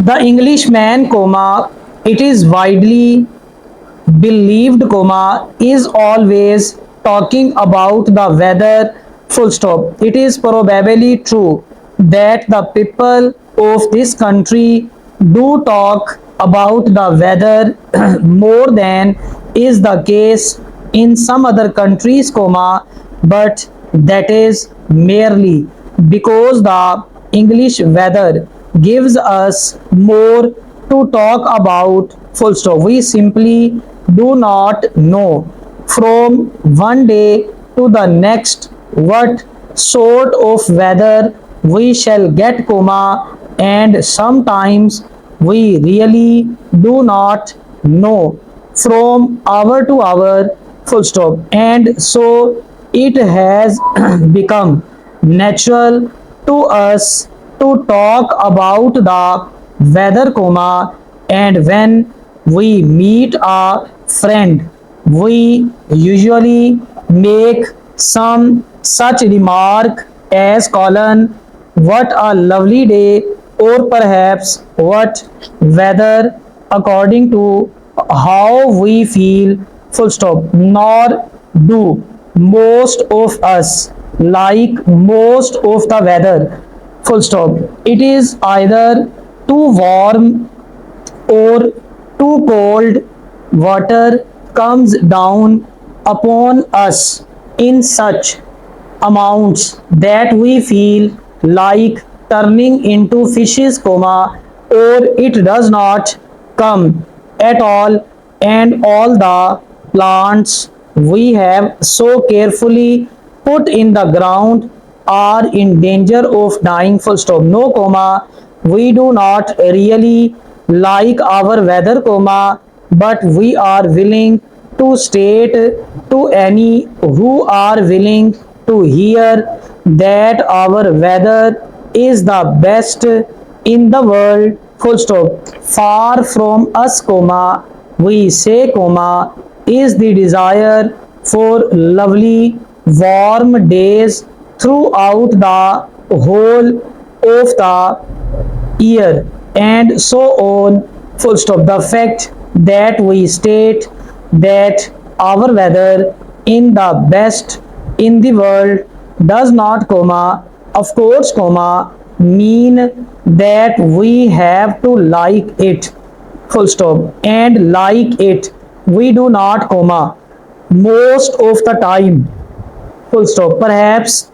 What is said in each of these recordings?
The Englishman, comma, it is widely believed, comma, is always talking about the weather, full stop. It is probably true that the people of this country do talk about the weather more than is the case in some other countries, comma, but that is merely because the English weather gives us more to talk about, full stop. We simply do not know from one day to the next what sort of weather we shall get, comma, and sometimes we really do not know from hour to hour, full stop. And so it has become natural to us to talk about the weather, comma, and when we meet a friend we usually make some such remark as colon, what a lovely day, or perhaps what weather, according to how we feel, full stop. Nor do most of us like most of the weather, full stop. It is either too warm or too cold. Water comes down upon us in such amounts that we feel like turning into fishes, comma, or it does not come at all, and all the plants we have so carefully put in the ground are in danger of dying, full stop. No, comma, we do not really like our weather, comma, but we are willing to state to any who are willing to hear that our weather is the best in the world, full stop. Far from us, comma, we say, comma, is the desire for lovely warm days throughout the whole of the year, and so on, full stop. The fact that we state that our weather in the best in the world does not, comma, of course, comma, mean that we have to like it, full stop. And like it we do not, comma, most of the time, full stop. Perhaps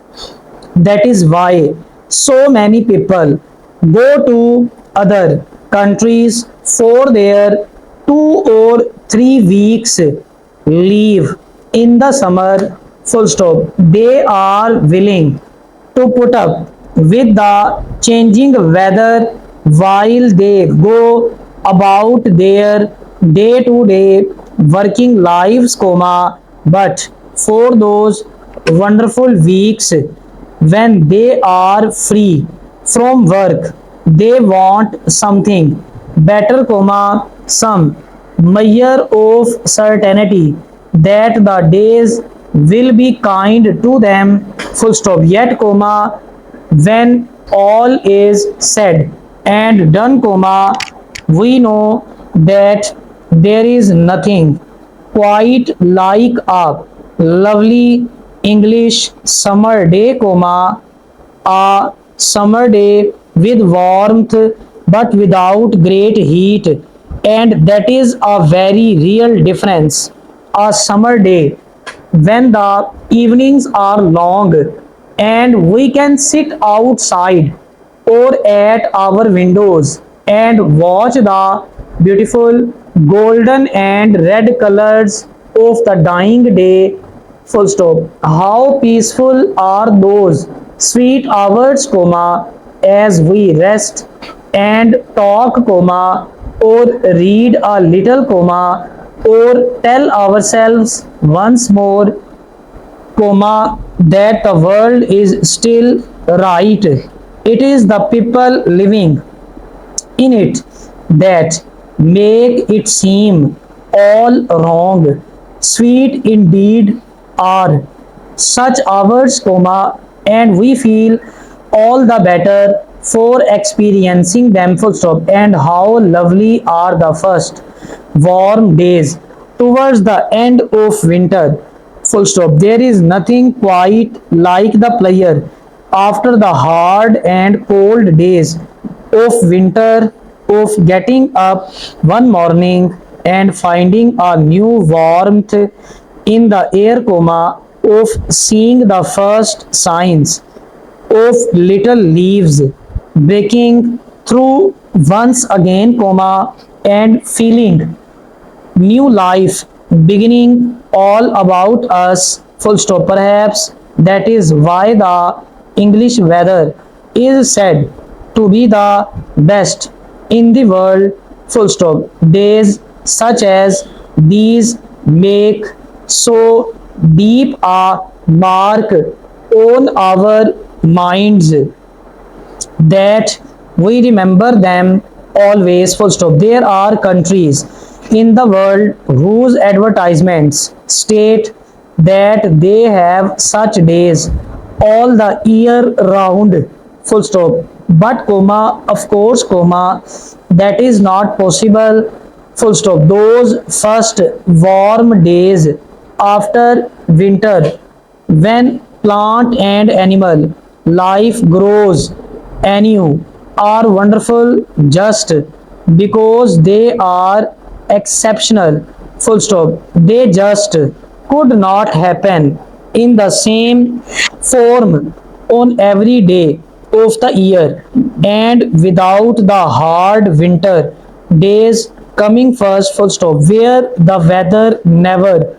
that is why so many people go to other countries for their 2 or 3 weeks leave in the summer, full stop. They are willing to put up with the changing weather while they go about their day to day working lives, comma, but for those wonderful weeks when they are free from work they want something better, comma, some measure of certainty that the days will be kind to them, full stop. Yet, comma, when all is said and done, comma, we know that there is nothing quite like a lovely English summer day, comma, a summer day with warmth but without great heat, and that is a very real difference. A summer day when the evenings are long and we can sit outside or at our windows and watch the beautiful golden and red colors of the dying day, full stop. How peaceful are those sweet hours, comma, as we rest and talk, comma, or read a little, comma, or tell ourselves once more, comma, that the world is still right. It is the people living in it that make it seem all wrong. Sweet indeed are such hours, comma, and we feel all the better for experiencing them, full stop. And how lovely are the first warm days towards the end of winter, full stop. There is nothing quite like the pleasure after the hard and cold days of winter, of getting up one morning and finding a new warmth in the air, of seeing the first signs of little leaves breaking through once again, and feeling new life beginning all about us, full stop. Perhaps that is why the English weather is said to be the best in the world, full stop. Days such as these make so deep a mark on our minds that we remember them always, full stop. There are countries in the world whose advertisements state that they have such days all the year round, full stop. But of course, that is not possible, full stop. Those first warm days after winter, when plant and animal life grows anew, are wonderful just because they are exceptional, full stop. They just could not happen in the same form on every day of the year, and without the hard winter days coming first, full stop, where the weather never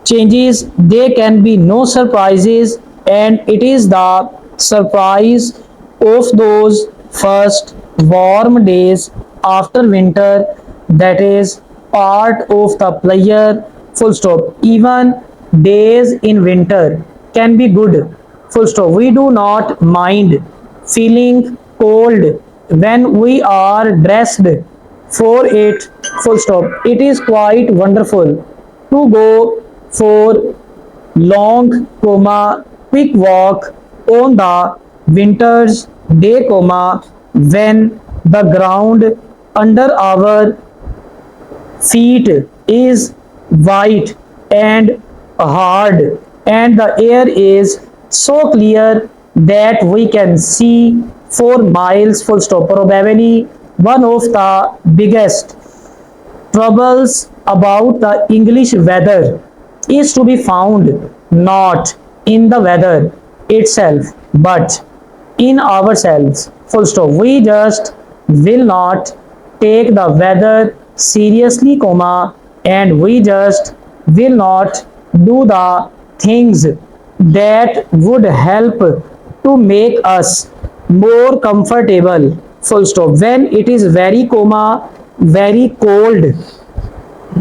changes, there can be no surprises, and it is the surprise of those first warm days after winter that is part of the pleasure, full stop. Even days in winter can be good, full stop. We do not mind feeling cold when we are dressed for it, full stop. It is quite wonderful to go for long, quick walk on the winter's day, when the ground under our feet is white and hard, and the air is so clear that we can see for miles, full stop. Probably one of the biggest troubles about the English weather is to be found not in the weather itself but in ourselves, full stop. We just will not take the weather seriously, and we just will not do the things that would help to make us more comfortable, full stop. When it is very, very cold,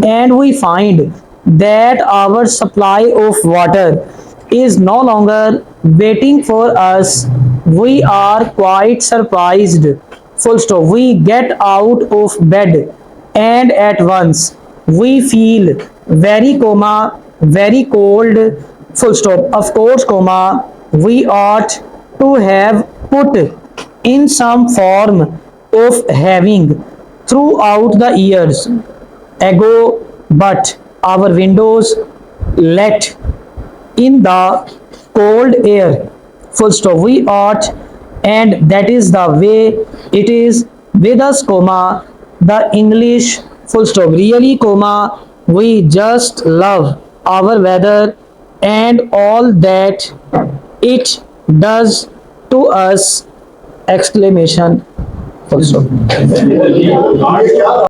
and we find that our supply of water is no longer waiting for us, we are quite surprised, full stop. We get out of bed and at once we feel very, very cold, full stop. Of course, we ought to have put in some form of having throughout the years ago, but our windows let in the cold air, full stop. We ought, and that is the way it is with us, the English, full stop. Really, we just love our weather and all that it does to us, exclamation, full stop.